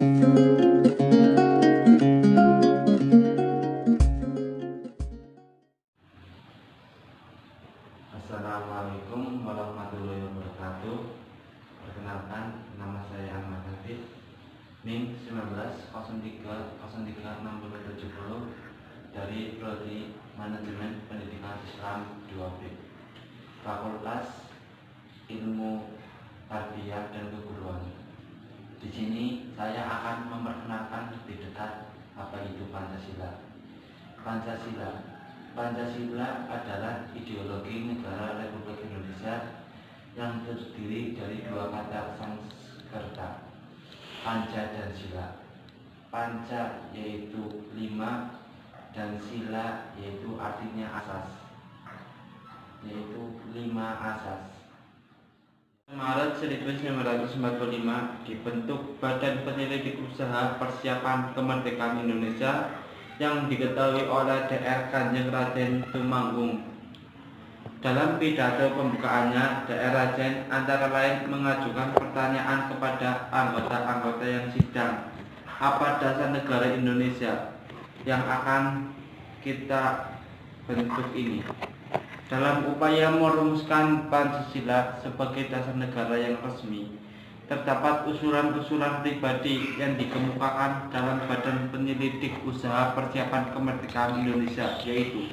Assalamualaikum warahmatullahi wabarakatuh. Perkenalkan, nama saya Ahmad Hafiz, NIM 1903036070 dari Prodi Manajemen Pendidikan Islam 2B, Fakultas Ilmu Tarbiyah dan Keguruan. Di sini saya akan memperkenalkan lebih dekat apa itu Pancasila. Pancasila adalah ideologi negara Republik Indonesia yang terdiri dari dua kata Sanskerta, Panca dan Sila. Panca yaitu 5 dan sila yaitu artinya asas, yaitu 5 asas. Maret 1945 dibentuk Badan Penyelidik Usaha Persiapan Kemerdekaan Indonesia yang diketahui oleh Dr. Kanjeng Raden Tumanggung. Dalam pidato pembukaannya, Dr. Raden antara lain mengajukan pertanyaan kepada anggota-anggota yang sidang, apa dasar negara Indonesia yang akan kita bentuk ini? Dalam upaya merumuskan Pancasila sebagai dasar negara yang resmi, terdapat usulan-usulan pribadi yang dikemukakan dalam Badan Penyelidik Usaha Persiapan Kemerdekaan Indonesia, yaitu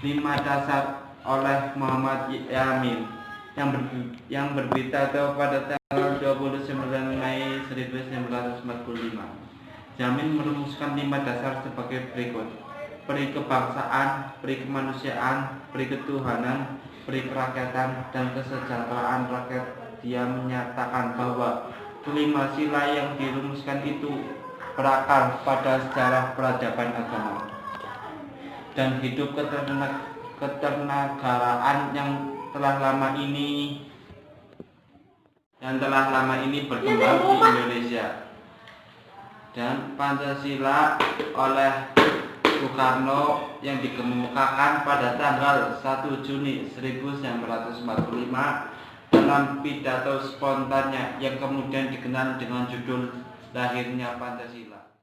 5 dasar oleh Muhammad Yamin yang berpidato pada tanggal 29 Mei 1945. Yamin merumuskan 5 dasar sebagai berikut: peri kebangsaan, peri kemanusiaan, peri ketuhanan, peri kerakyatan, dan kesejahteraan rakyat. Dia menyatakan bahwa kelima sila yang dirumuskan itu berakar pada sejarah peradaban agama dan hidup keternegaraan yang telah lama ini berkembang di Indonesia. Dan Pancasila oleh Soekarno yang dikemukakan pada tanggal 1 Juni 1945 dalam pidato spontannya yang kemudian dikenal dengan judul Lahirnya Pancasila.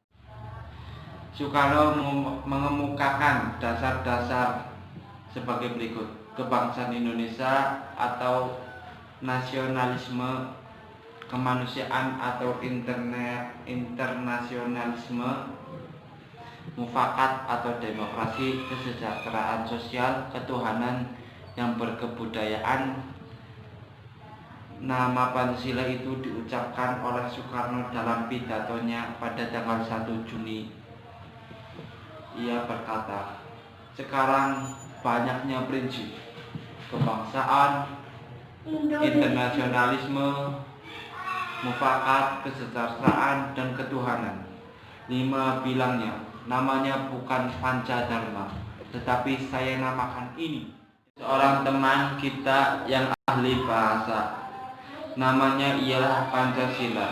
Soekarno mengemukakan dasar-dasar sebagai berikut: kebangsaan Indonesia atau nasionalisme, kemanusiaan atau internasionalisme, mufakat atau demokrasi, kesejahteraan sosial, ketuhanan yang berkebudayaan. Nama Pancasila itu diucapkan oleh Soekarno dalam pidatonya pada tanggal 1 Juni. Ia berkata, sekarang banyaknya prinsip kebangsaan, internasionalisme, mufakat, kesejahteraan, dan ketuhanan. 5 bilangnya, namanya bukan Pancadharma, tetapi saya namakan ini. Seorang teman kita yang ahli bahasa, namanya ialah Pancasila.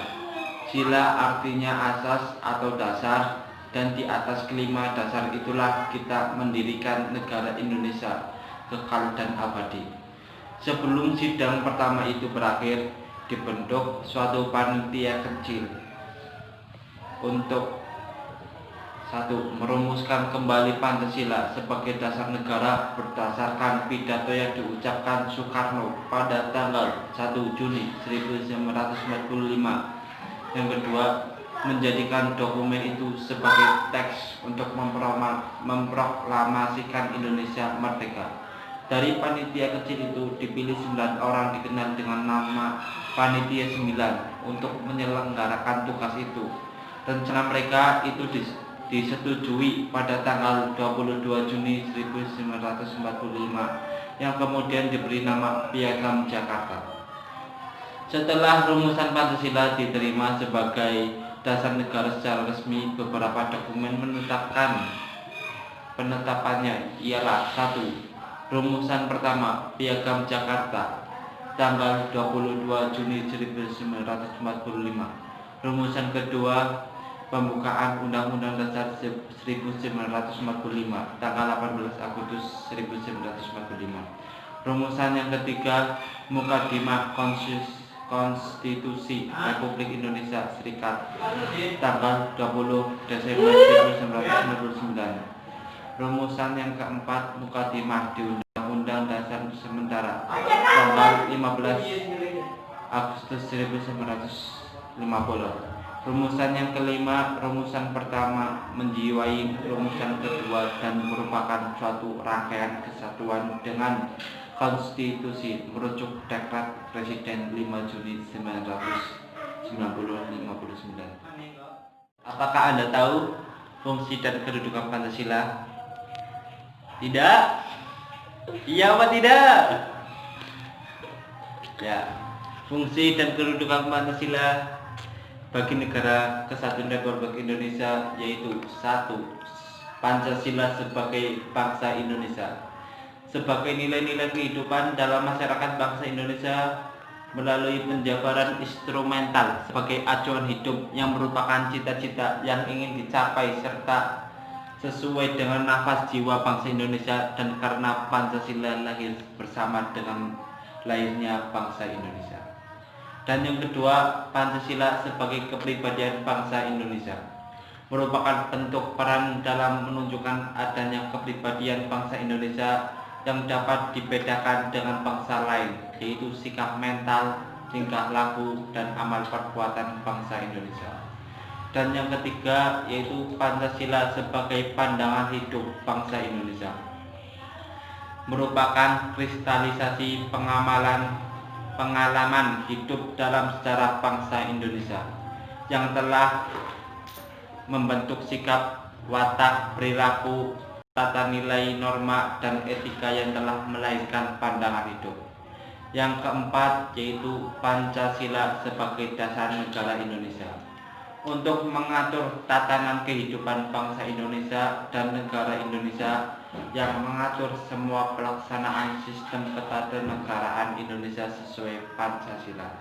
Sila artinya asas atau dasar, dan di atas kelima dasar itulah kita mendirikan negara Indonesia kekal dan abadi. Sebelum sidang pertama itu berakhir, dibentuk suatu panitia kecil untuk 1. Merumuskan kembali Pancasila sebagai dasar negara berdasarkan pidato yang diucapkan Soekarno pada tanggal 1 Juni 1945. Yang kedua, menjadikan dokumen itu sebagai teks untuk memproklamasikan Indonesia merdeka. Dari panitia kecil itu dipilih 9 orang dikenal dengan nama Panitia 9 untuk menyelenggarakan tugas itu. Rencana mereka itu disetujui pada tanggal 22 Juni 1945 yang kemudian diberi nama Piagam Jakarta. Setelah rumusan Pancasila diterima sebagai dasar negara secara resmi, beberapa dokumen penetapannya ialah: 1. Rumusan pertama, Piagam Jakarta, tanggal 22 Juni 1945. Rumusan kedua, Pembukaan Undang-Undang Dasar 1945, tanggal 18 Agustus 1945. Rumusan yang ketiga, Mukadimah Konstitusi Republik Indonesia Serikat tanggal 20 Desember 1999. Rumusan yang keempat Mukadimah di Undang-Undang Dasar Sementara tanggal 15 Agustus 1950. Rumusan yang kelima, rumusan pertama menjiwai rumusan kedua dan merupakan suatu rangkaian kesatuan dengan konstitusi merujuk Dekret Presiden 5 Juni 1959. Apakah Anda tahu fungsi dan kedudukan Pancasila? Tidak? Iya apa tidak? Ya, fungsi dan kedudukan Pancasila bagi negara Kesatuan Republik Indonesia yaitu 1. Pancasila sebagai bangsa Indonesia, sebagai nilai-nilai kehidupan dalam masyarakat bangsa Indonesia melalui penjabaran instrumental sebagai acuan hidup yang merupakan cita-cita yang ingin dicapai serta sesuai dengan nafas jiwa bangsa Indonesia, dan karena Pancasila lahir bersama dengan lahirnya bangsa Indonesia. Dan yang kedua, Pancasila sebagai kepribadian bangsa Indonesia merupakan bentuk peran dalam menunjukkan adanya kepribadian bangsa Indonesia yang dapat dibedakan dengan bangsa lain, yaitu sikap mental, tingkah laku, dan amal perbuatan bangsa Indonesia. Dan yang ketiga, yaitu Pancasila sebagai pandangan hidup bangsa Indonesia merupakan kristalisasi pengalaman hidup dalam sejarah bangsa Indonesia yang telah membentuk sikap, watak, perilaku, tata nilai, norma, dan etika yang telah melahirkan pandangan hidup. Yang keempat, yaitu Pancasila sebagai dasar negara Indonesia untuk mengatur tatanan kehidupan bangsa Indonesia dan negara Indonesia, yang mengatur semua pelaksanaan sistem ketatanegaraan Indonesia sesuai Pancasila.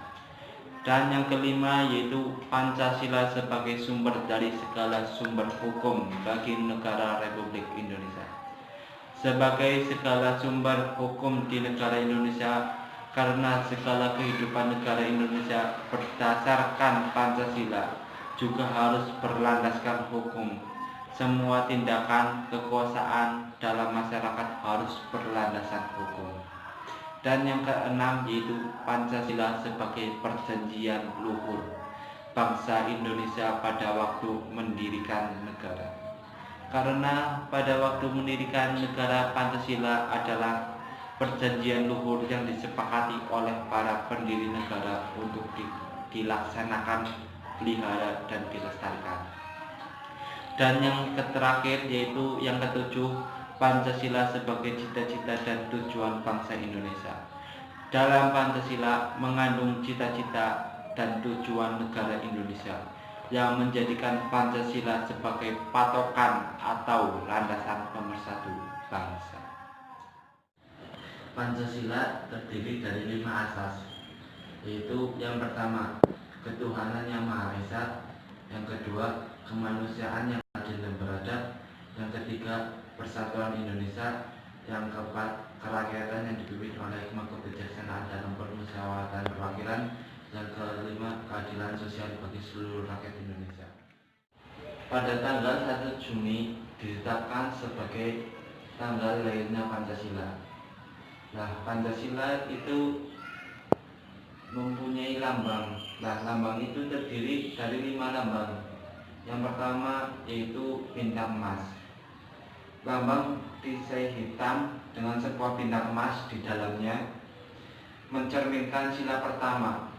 Dan yang kelima, yaitu Pancasila sebagai sumber dari segala sumber hukum bagi negara Republik Indonesia. Sebagai segala sumber hukum di negara Indonesia, karena segala kehidupan negara Indonesia berdasarkan Pancasila juga harus berlandaskan hukum. Semua tindakan kekuasaan dalam masyarakat harus berlandaskan hukum. Dan yang keenam, yaitu Pancasila sebagai perjanjian luhur bangsa Indonesia pada waktu mendirikan negara. Karena pada waktu mendirikan negara, Pancasila adalah perjanjian luhur yang disepakati oleh para pendiri negara untuk dilaksanakan, pelihara, dan dilestarikan. Dan yang terakhir, yaitu yang ketujuh, Pancasila sebagai cita-cita dan tujuan bangsa Indonesia. Dalam Pancasila mengandung cita-cita dan tujuan negara Indonesia yang menjadikan Pancasila sebagai patokan atau landasan pemersatu bangsa. Pancasila terdiri dari 5 asas, yaitu yang pertama, ketuhanan yang Maha Esa; yang kedua, kemanusiaan yang adil dan beradab; yang ketiga, persatuan Indonesia; yang keempat, kerakyatan yang dipimpin oleh hikmah kebijaksanaan dalam permusyawaratan perwakilan; yang kelima, keadilan sosial bagi seluruh rakyat Indonesia. Pada tanggal 1 Juni ditetapkan sebagai tanggal lahirnya Pancasila. Nah, Pancasila itu mempunyai lambang. Nah, lambang itu terdiri dari 5 lambang. Yang pertama yaitu bintang emas. Lambang tirai hitam dengan sebuah bintang emas di dalamnya mencerminkan sila pertama,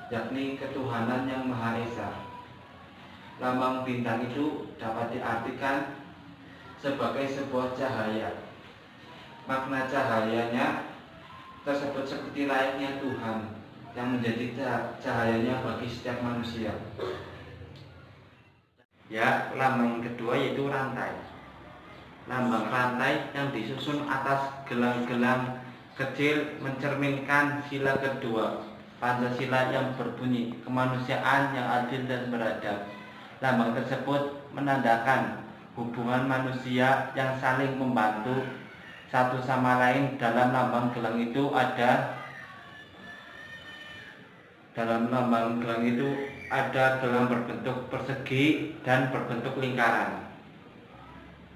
yakni ketuhanan yang Maha Esa. Lambang bintang itu dapat diartikan sebagai sebuah cahaya. Makna cahayanya tersebut seperti layaknya Tuhan yang menjadi cahayanya bagi setiap manusia. Ya, lambang yang kedua yaitu rantai. Lambang rantai yang disusun atas gelang-gelang kecil mencerminkan sila kedua Pancasila yang berbunyi kemanusiaan yang adil dan beradab. Lambang tersebut menandakan hubungan manusia yang saling membantu satu sama lain. Dalam lambang gelang itu ada Dalam lambang gelang itu ada gelang berbentuk persegi dan berbentuk lingkaran.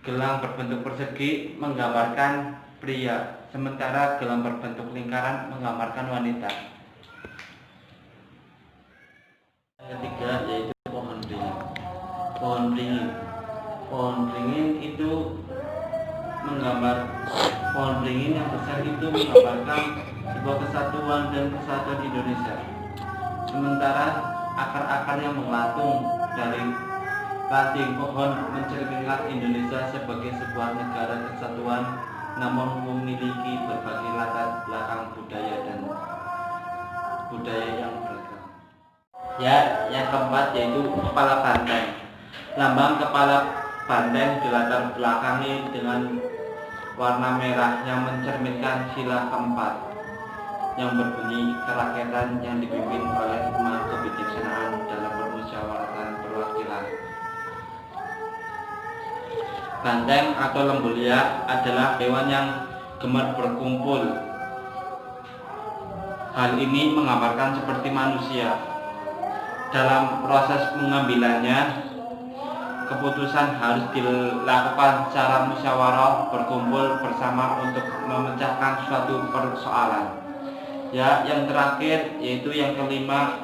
Gelang berbentuk persegi menggambarkan pria, sementara gelang berbentuk lingkaran menggambarkan wanita. Ketiga yaitu pohon beringin. Pohon beringin. Pohon beringin itu pohon beringin yang besar itu menggambarkan sebuah kesatuan dan kesatuan Indonesia. Sementara akar-akar yang mengelatung dari ranting pohon mencerminkan Indonesia sebagai sebuah negara kesatuan, namun memiliki berbagai latar belakang budaya yang beragam. Ya, yang keempat yaitu kepala banteng. Lambang kepala banteng dilatar belakangi dengan warna merah yang mencerminkan sila keempat yang berbunyi kerakyatan yang dipimpin oleh hikmah kebijaksanaan dalam permusyawaratan perwakilan. Banteng atau lembu liar adalah hewan yang gemar berkumpul. Hal ini menggambarkan seperti manusia. Dalam proses pengambilannya, keputusan harus dilakukan secara musyawarah berkumpul bersama untuk memecahkan suatu persoalan. Ya, yang terakhir yaitu yang kelima,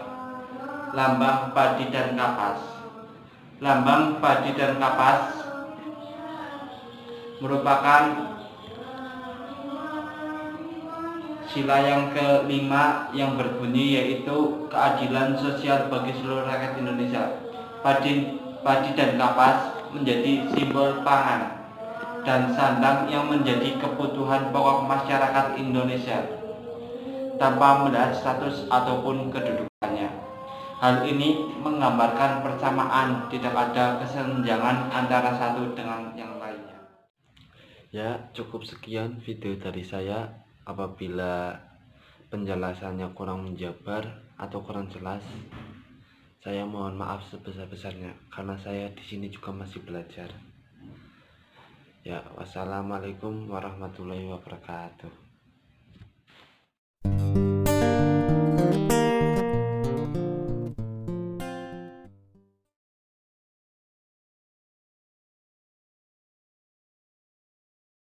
lambang padi dan kapas. Lambang padi dan kapas merupakan sila yang kelima yang berbunyi yaitu keadilan sosial bagi seluruh rakyat Indonesia. Padi dan kapas menjadi simbol pangan dan sandang yang menjadi kebutuhan pokok masyarakat Indonesia tanpa melihat status ataupun kedudukannya. Hal ini menggambarkan persamaan, tidak ada kesenjangan antara satu dengan yang lainnya. Ya, cukup sekian video dari saya. Apabila penjelasannya kurang menjabar atau kurang jelas, saya mohon maaf sebesar-besarnya karena saya di sini juga masih belajar. Ya, wassalamualaikum warahmatullahi wabarakatuh.